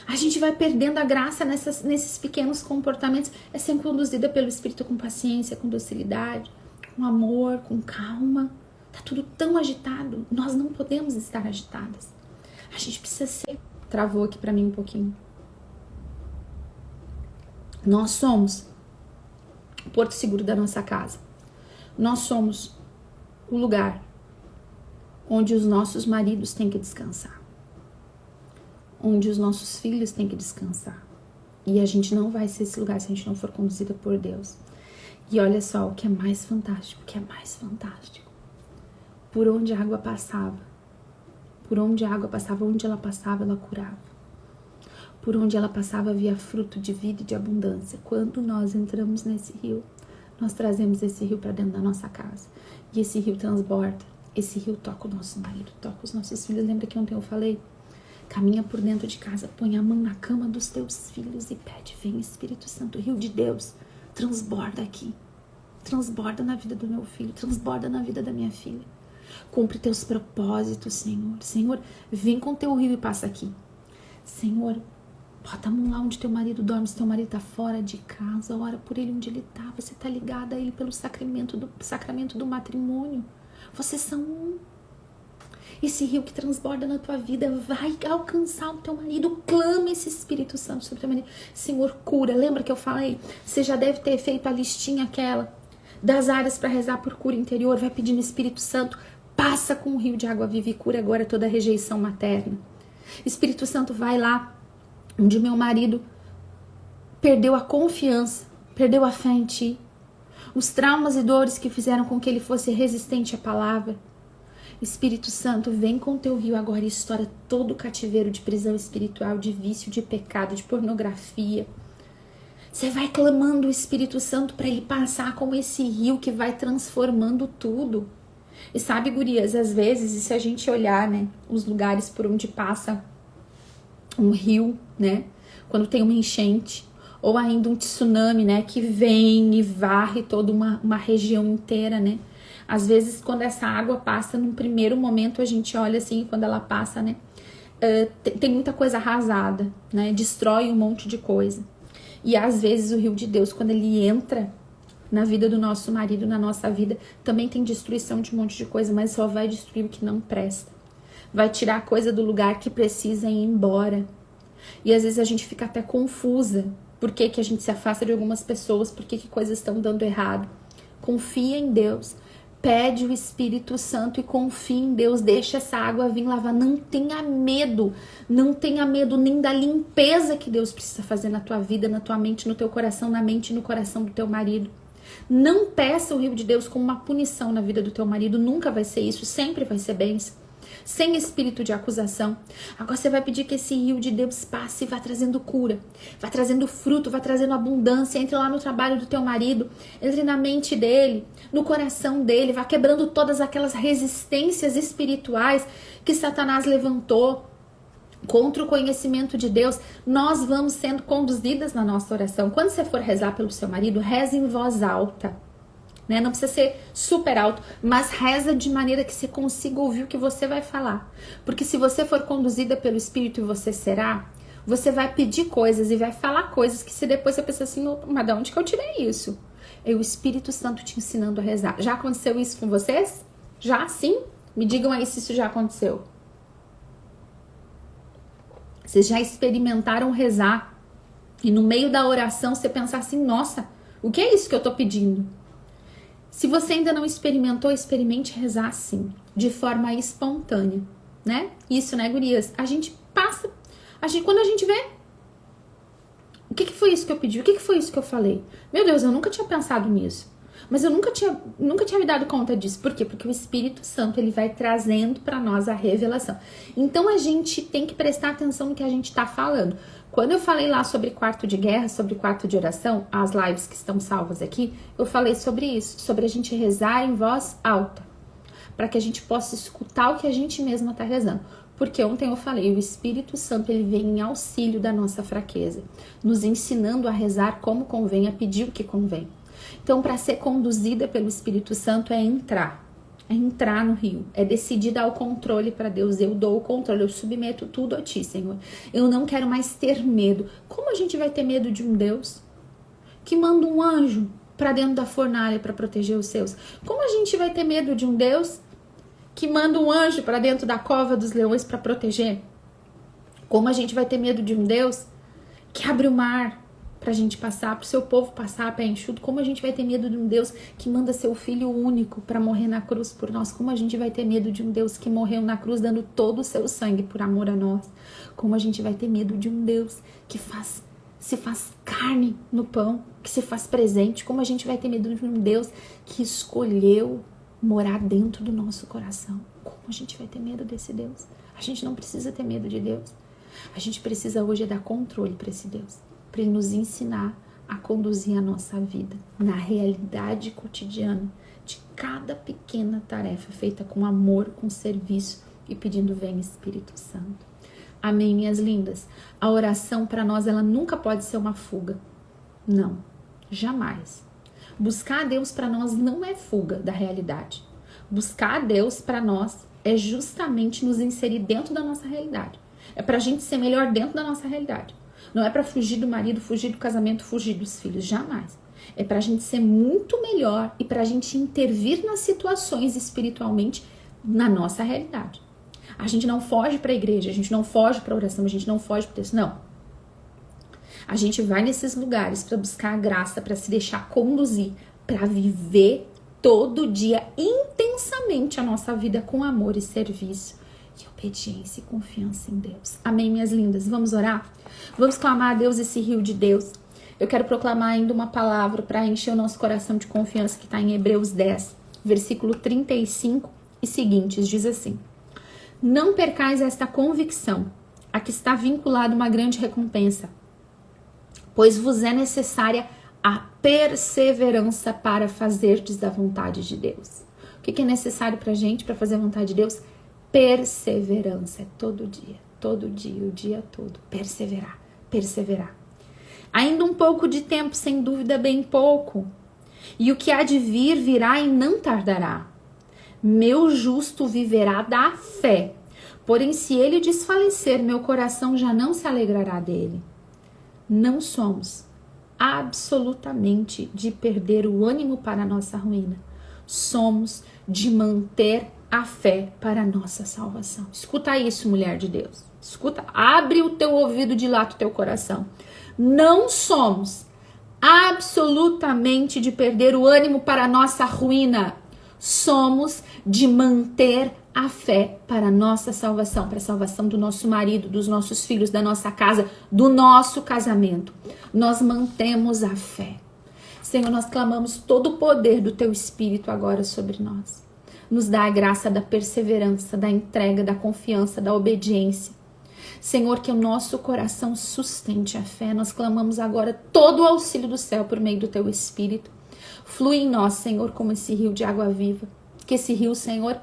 A gente vai perdendo a graça nesses pequenos comportamentos. É ser conduzida pelo Espírito com paciência, com docilidade, com amor, com calma. Tá tudo tão agitado, nós não podemos estar agitadas. A gente precisa ser... Travou aqui pra mim um pouquinho. Nós somos o porto seguro da nossa casa. Nós somos o lugar onde os nossos maridos têm que descansar. Onde os nossos filhos têm que descansar. E a gente não vai ser esse lugar se a gente não for conduzida por Deus. E olha só o que é mais fantástico, Por onde a água passava, onde ela passava, ela curava. Por onde ela passava, havia fruto de vida e de abundância. Quando nós entramos nesse rio, nós trazemos esse rio para dentro da nossa casa. E esse rio transborda, esse rio toca o nosso marido, toca os nossos filhos. Lembra que ontem eu falei? Caminha por dentro de casa, põe a mão na cama dos teus filhos e pede: vem Espírito Santo, rio de Deus, transborda aqui. Transborda na vida do meu filho, transborda na vida da minha filha. Cumpre teus propósitos, Senhor. Senhor, vem com teu rio e passa aqui. Senhor, bota a mão lá onde teu marido dorme. Se teu marido tá fora de casa, ora por ele onde ele tá. Você tá ligada a ele pelo sacramento do matrimônio. Vocês são um. Esse rio que transborda na tua vida vai alcançar o teu marido. Clama esse Espírito Santo sobre o teu marido. Senhor, cura. Lembra que eu falei? Você já deve ter feito a listinha aquela das áreas para rezar por cura interior. Vai pedindo Espírito Santo. Passa com o rio de água viva e cura agora toda a rejeição materna. Espírito Santo, vai lá onde meu marido perdeu a confiança, perdeu a fé em ti. Os traumas e dores que fizeram com que ele fosse resistente à palavra. Espírito Santo, vem com teu rio agora e estoura todo o cativeiro de prisão espiritual, de vício, de pecado, de pornografia. Você vai clamando o Espírito Santo para ele passar como esse rio que vai transformando tudo. E sabe, gurias, às vezes, e se a gente olhar, né, os lugares por onde passa um rio, né, quando tem uma enchente, ou ainda um tsunami, né, que vem e varre toda uma região inteira, né. Às vezes, quando essa água passa, num primeiro momento, a gente olha assim, quando ela passa, né, tem muita coisa arrasada, né, destrói um monte de coisa. E às vezes o rio de Deus, quando ele entra na vida do nosso marido, na nossa vida, também tem destruição de um monte de coisa, mas só vai destruir o que não presta. Vai tirar a coisa do lugar que precisa ir embora. E às vezes a gente fica até confusa. Por que a gente se afasta de algumas pessoas? Por que coisas estão dando errado? Confia em Deus. Pede o Espírito Santo e confia em Deus. Deixa essa água vir lavar. Não tenha medo. Não tenha medo nem da limpeza que Deus precisa fazer na tua vida, na tua mente, no teu coração, na mente e no coração do teu marido. Não peça o rio de Deus como uma punição na vida do teu marido. Nunca vai ser isso. Sempre vai ser bênção. Sem espírito de acusação. Agora você vai pedir que esse rio de Deus passe e vá trazendo cura, vá trazendo fruto, vá trazendo abundância. Entre lá no trabalho do teu marido, entre na mente dele, no coração dele, vá quebrando todas aquelas resistências espirituais que Satanás levantou contra o conhecimento de Deus. Nós vamos sendo conduzidas na nossa oração. Quando você for rezar pelo seu marido, reze em voz alta. Né? Não precisa ser super alto, mas reza de maneira que você consiga ouvir o que você vai falar. Porque se você for conduzida pelo Espírito e você será, você vai pedir coisas e vai falar coisas que se depois você pensa assim, mas de onde que eu tirei isso? É o Espírito Santo te ensinando a rezar. Já aconteceu isso com vocês? Já? Sim? Me digam aí se isso já aconteceu. Vocês já experimentaram rezar e no meio da oração você pensar assim, nossa, o que é isso que eu tô pedindo? Se você ainda não experimentou, experimente rezar assim, de forma espontânea, né? Isso, né, gurias? A gente passa, quando a gente vê, o que foi isso que eu pedi? O que foi isso que eu falei? Meu Deus, eu nunca tinha pensado nisso. Mas eu nunca tinha me dado conta disso. Por quê? Porque o Espírito Santo, ele vai trazendo para nós a revelação. Então, a gente tem que prestar atenção no que a gente está falando. Quando eu falei lá sobre quarto de guerra, sobre quarto de oração, as lives que estão salvas aqui, eu falei sobre isso, sobre a gente rezar em voz alta, para que a gente possa escutar o que a gente mesma está rezando. Porque ontem eu falei, o Espírito Santo, ele vem em auxílio da nossa fraqueza, nos ensinando a rezar como convém, a pedir o que convém. Então, para ser conduzida pelo Espírito Santo é entrar no rio, é decidir dar o controle para Deus. Eu dou o controle, eu submeto tudo a ti, Senhor. Eu não quero mais ter medo. Como a gente vai ter medo de um Deus que manda um anjo para dentro da fornalha para proteger os seus? Como a gente vai ter medo de um Deus que manda um anjo para dentro da cova dos leões para proteger? Como a gente vai ter medo de um Deus que abre o mar pra gente passar, pro seu povo passar a pé enxuto? Como a gente vai ter medo de um Deus que manda seu filho único para morrer na cruz por nós? Como a gente vai ter medo de um Deus que morreu na cruz dando todo o seu sangue por amor a nós? Como a gente vai ter medo de um Deus que se faz carne no pão, que se faz presente? Como a gente vai ter medo de um Deus que escolheu morar dentro do nosso coração? Como a gente vai ter medo desse Deus? A gente não precisa ter medo de Deus. A gente precisa hoje dar controle para esse Deus, para ele nos ensinar a conduzir a nossa vida na realidade cotidiana de cada pequena tarefa feita com amor, com serviço e pedindo vem Espírito Santo. Amém, minhas lindas? A oração para nós, ela nunca pode ser uma fuga. Não, jamais. Buscar a Deus para nós não é fuga da realidade. Buscar a Deus para nós é justamente nos inserir dentro da nossa realidade. É para a gente ser melhor dentro da nossa realidade. Não é para fugir do marido, fugir do casamento, fugir dos filhos, jamais. É para a gente ser muito melhor e para a gente intervir nas situações espiritualmente na nossa realidade. A gente não foge para a igreja, a gente não foge para a oração, a gente não foge para o texto, não. A gente vai nesses lugares para buscar a graça, para se deixar conduzir, para viver todo dia intensamente a nossa vida com amor e serviço. E obediência e confiança em Deus. Amém, minhas lindas? Vamos orar? Vamos clamar a Deus esse rio de Deus. Eu quero proclamar ainda uma palavra para encher o nosso coração de confiança que está em Hebreus 10, versículo 35 e seguintes. Diz assim: não percais esta convicção, a que está vinculada uma grande recompensa. pois vos é necessária a perseverança para fazerdes a vontade de Deus. O que é necessário pra gente para fazer a vontade de Deus? Perseverança, é todo dia, o dia todo, perseverar, perseverar. Ainda um pouco de tempo, sem dúvida, bem pouco, e o que há de vir virá e não tardará. Meu justo viverá da fé, porém se ele desfalecer, meu coração já não se alegrará dele. Não somos absolutamente de perder o ânimo para a nossa ruína. Somos de manter a fé para a nossa salvação. Escuta isso, mulher de Deus. Escuta, abre o teu ouvido, dilata o teu coração. Não somos absolutamente de perder o ânimo para a nossa ruína. Somos de manter a fé para a nossa salvação, para a salvação do nosso marido, dos nossos filhos, da nossa casa, do nosso casamento. Nós mantemos a fé. Senhor, nós clamamos todo o poder do Teu Espírito agora sobre nós. Nos dá a graça da perseverança, da entrega, da confiança, da obediência. Senhor, que o nosso coração sustente a fé. Nós clamamos agora todo o auxílio do céu por meio do Teu Espírito. Flui em nós, Senhor, como esse rio de água viva. Que esse rio, Senhor,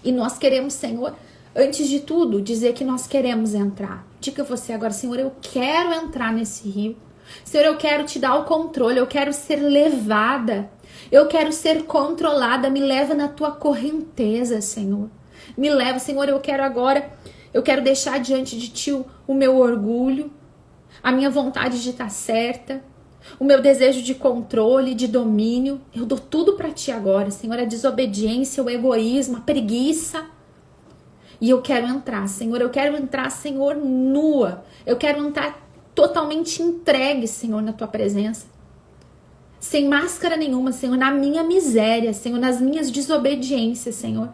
e nós queremos, Senhor, antes de tudo, dizer que nós queremos entrar. Diga você agora, Senhor, eu quero entrar nesse rio. Senhor, eu quero te dar o controle, eu quero ser levada, eu quero ser controlada, me leva na tua correnteza, Senhor. Me leva, Senhor, eu quero deixar diante de ti o meu orgulho, a minha vontade de estar certa, o meu desejo de controle, de domínio. Eu dou tudo para ti agora, Senhor, a desobediência, o egoísmo, a preguiça. E eu quero entrar, Senhor, nua. Eu quero entrar totalmente entregue, Senhor, na tua presença. Sem máscara nenhuma, Senhor, na minha miséria, Senhor, nas minhas desobediências, Senhor.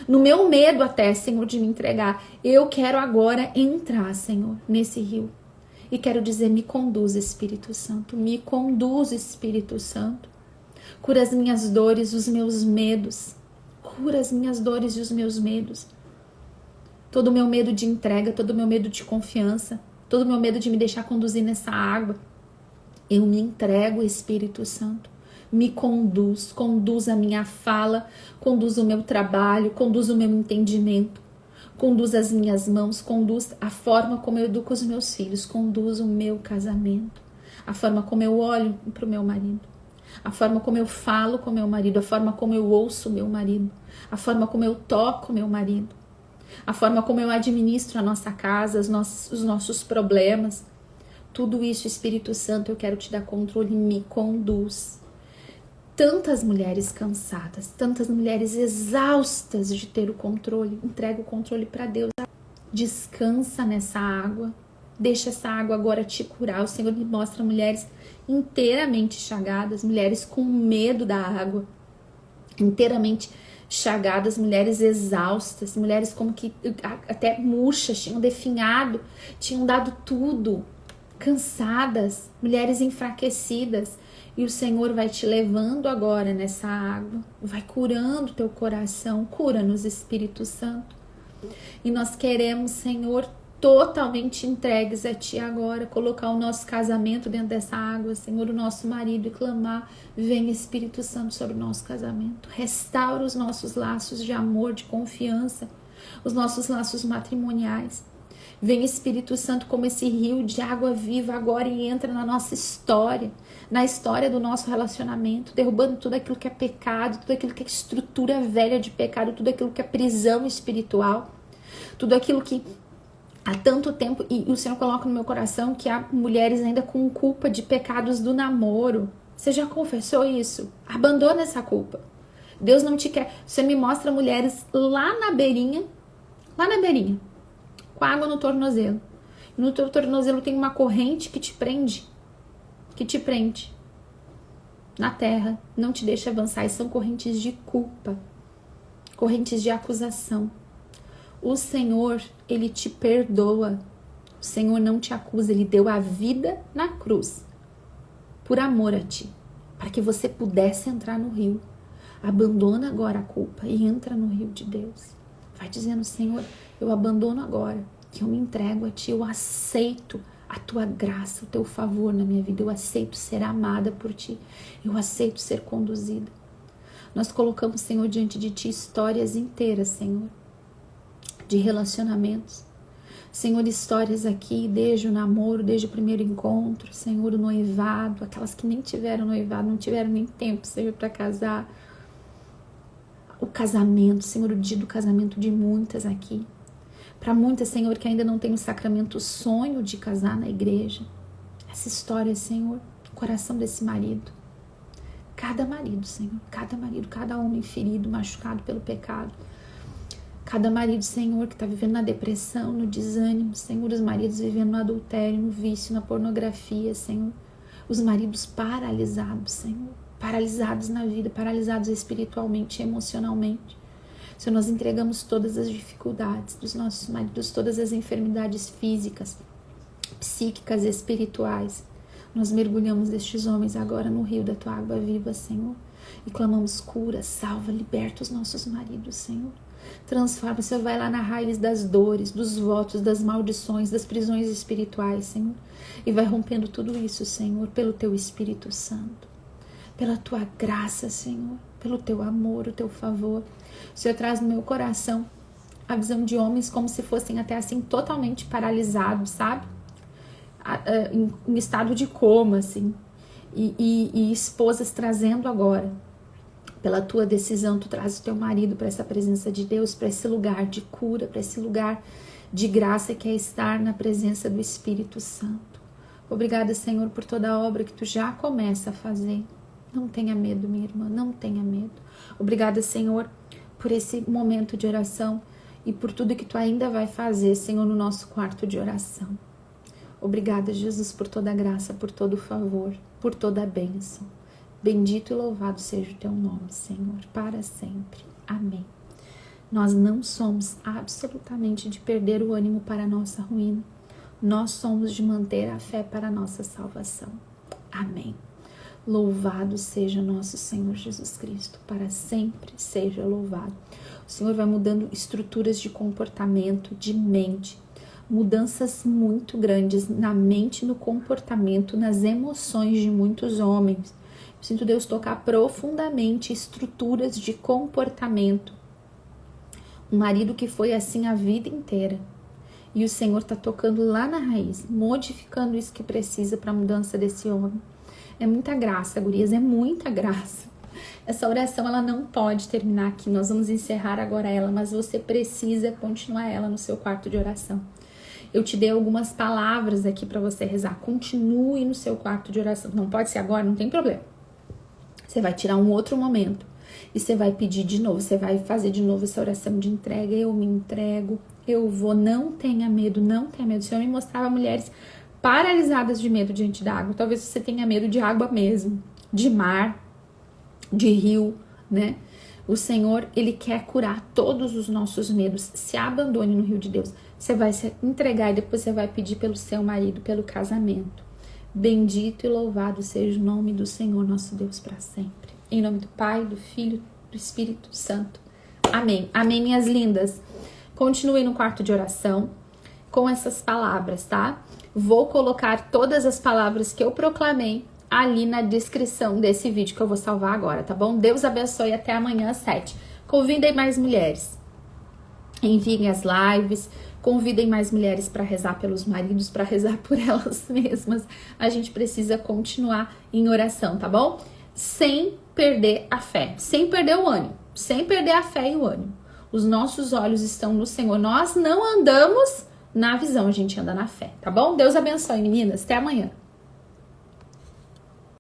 No meu medo até, Senhor, de me entregar. Eu quero agora entrar, Senhor, nesse rio. E quero dizer, me conduz, Espírito Santo. Me conduz, Espírito Santo. Cura as minhas dores, os meus medos. Cura as minhas dores e os meus medos. Todo o meu medo de entrega, todo o meu medo de confiança, todo o meu medo de me deixar conduzir nessa água. Eu me entrego, Espírito Santo. Me conduz a minha fala, conduz o meu trabalho, conduz o meu entendimento, conduz as minhas mãos, conduz a forma como eu educo os meus filhos, conduz o meu casamento, a forma como eu olho para o meu marido, a forma como eu falo com o meu marido, a forma como eu ouço o meu marido, a forma como eu toco o meu marido, a forma como eu administro a nossa casa, os nossos problemas. Tudo isso, Espírito Santo, eu quero te dar controle, me conduz. Tantas mulheres cansadas, tantas mulheres exaustas de ter o controle. Entrega o controle para Deus. Descansa nessa água. Deixa essa água agora te curar. O Senhor me mostra mulheres inteiramente chagadas, mulheres com medo da água, inteiramente chagadas, mulheres exaustas, mulheres como que até murchas, tinham definhado, tinham dado tudo, cansadas, mulheres enfraquecidas. E o Senhor vai te levando agora nessa água, vai curando teu coração, cura-nos, Espírito Santo. E nós queremos, Senhor, totalmente entregues a ti agora, colocar o nosso casamento dentro dessa água, Senhor, o nosso marido, e clamar, vem Espírito Santo sobre o nosso casamento, restaura os nossos laços de amor, de confiança, os nossos laços matrimoniais. Vem Espírito Santo como esse rio de água viva agora e entra na nossa história, na história do nosso relacionamento, derrubando tudo aquilo que é pecado, tudo aquilo que é estrutura velha de pecado, tudo aquilo que é prisão espiritual, tudo aquilo que há tanto tempo, e o Senhor coloca no meu coração que há mulheres ainda com culpa de pecados do namoro. Você já confessou isso? Abandona essa culpa. Deus não te quer. Você me mostra mulheres lá na beirinha, com água no tornozelo. E no teu tornozelo tem uma corrente que te prende na terra, não te deixa avançar. E são correntes de culpa, correntes de acusação. O Senhor, Ele te perdoa. O Senhor não te acusa. Ele deu a vida na cruz por amor a ti, para que você pudesse entrar no rio. Abandona agora a culpa e entra no rio de Deus. Vai dizendo, Senhor, eu abandono agora, que eu me entrego a ti, eu aceito a a tua graça, o teu favor na minha vida. Eu aceito ser amada por ti. Eu aceito ser conduzida. Nós colocamos, Senhor, diante de ti histórias inteiras, Senhor, de relacionamentos. Senhor, histórias aqui, desde o namoro, desde o primeiro encontro, Senhor, o noivado, aquelas que nem tiveram noivado, não tiveram nem tempo, Senhor, para casar. O casamento, Senhor, o dia do casamento de muitas aqui. Para muitas, Senhor, que ainda não tem o sacramento, o sonho de casar na igreja. Essa história, Senhor, do coração desse marido. Cada marido, Senhor, cada homem ferido, machucado pelo pecado. Cada marido, Senhor, que está vivendo na depressão, no desânimo, Senhor, os maridos vivendo no adultério, no vício, na pornografia, Senhor. Os maridos paralisados, Senhor, paralisados na vida, paralisados espiritualmente, emocionalmente. Senhor, nós entregamos todas as dificuldades dos nossos maridos, todas as enfermidades físicas, psíquicas, espirituais. Nós mergulhamos estes homens agora no rio da tua água viva, Senhor, e clamamos cura, salva, liberta os nossos maridos, Senhor. Transforma, Senhor, vai lá na raiz das dores, dos votos, das maldições, das prisões espirituais, Senhor, e vai rompendo tudo isso, Senhor, pelo teu Espírito Santo, pela tua graça, Senhor, pelo teu amor, o teu favor. O Senhor traz no meu coração a visão de homens como se fossem até assim totalmente paralisados, sabe? Em estado de coma, assim, e esposas trazendo agora, pela tua decisão, tu traz o teu marido para essa presença de Deus, para esse lugar de cura, para esse lugar de graça que é estar na presença do Espírito Santo. Obrigada, Senhor, por toda a obra que tu já começa a fazer. Não tenha medo, minha irmã, não tenha medo. Obrigada, Senhor, por esse momento de oração e por tudo que tu ainda vai fazer, Senhor, no nosso quarto de oração. Obrigada, Jesus, por toda a graça, por todo o favor, por toda a bênção. Bendito e louvado seja o teu nome, Senhor, para sempre. Amém. Nós não somos absolutamente de perder o ânimo para a nossa ruína. Nós somos de manter a fé para a nossa salvação. Amém. Louvado seja nosso Senhor Jesus Cristo, para sempre seja louvado. O Senhor vai mudando estruturas de comportamento, de mente, mudanças muito grandes na mente, no comportamento, nas emoções de muitos homens. Eu sinto Deus tocar profundamente estruturas de comportamento. Um marido que foi assim a vida inteira. E o Senhor está tocando lá na raiz, modificando isso que precisa para a mudança desse homem. É muita graça, gurias, é muita graça. Essa oração, ela não pode terminar aqui. Nós vamos encerrar agora ela, mas você precisa continuar ela no seu quarto de oração. Eu te dei algumas palavras aqui para você rezar. Continue no seu quarto de oração. Não pode ser agora, não tem problema. Você vai tirar um outro momento e você vai pedir de novo. Você vai fazer de novo essa oração de entrega. Eu me entrego, eu vou, não tenha medo, não tenha medo. O Senhor me mostrava mulheres paralisadas de medo diante da água. Talvez você tenha medo de água mesmo, de mar, de rio, né? O Senhor, Ele quer curar todos os nossos medos. Se abandone no rio de Deus. Você vai se entregar e depois você vai pedir pelo seu marido, pelo casamento. Bendito e louvado seja o nome do Senhor nosso Deus para sempre. Em nome do Pai, do Filho, do Espírito Santo. Amém. Amém, minhas lindas. Continue no quarto de oração com essas palavras, tá? Vou colocar todas as palavras que eu proclamei ali na descrição desse vídeo que eu vou salvar agora, tá bom? Deus abençoe, até amanhã às 7. Convidem mais mulheres. Enviem as lives, convidem mais mulheres para rezar pelos maridos, para rezar por elas mesmas. A gente precisa continuar em oração, tá bom? Sem perder a fé, sem perder o ânimo, sem perder a fé e o ânimo. Os nossos olhos estão no Senhor. Nós não andamos na visão, a gente anda na fé, tá bom? Deus abençoe, meninas. Até amanhã.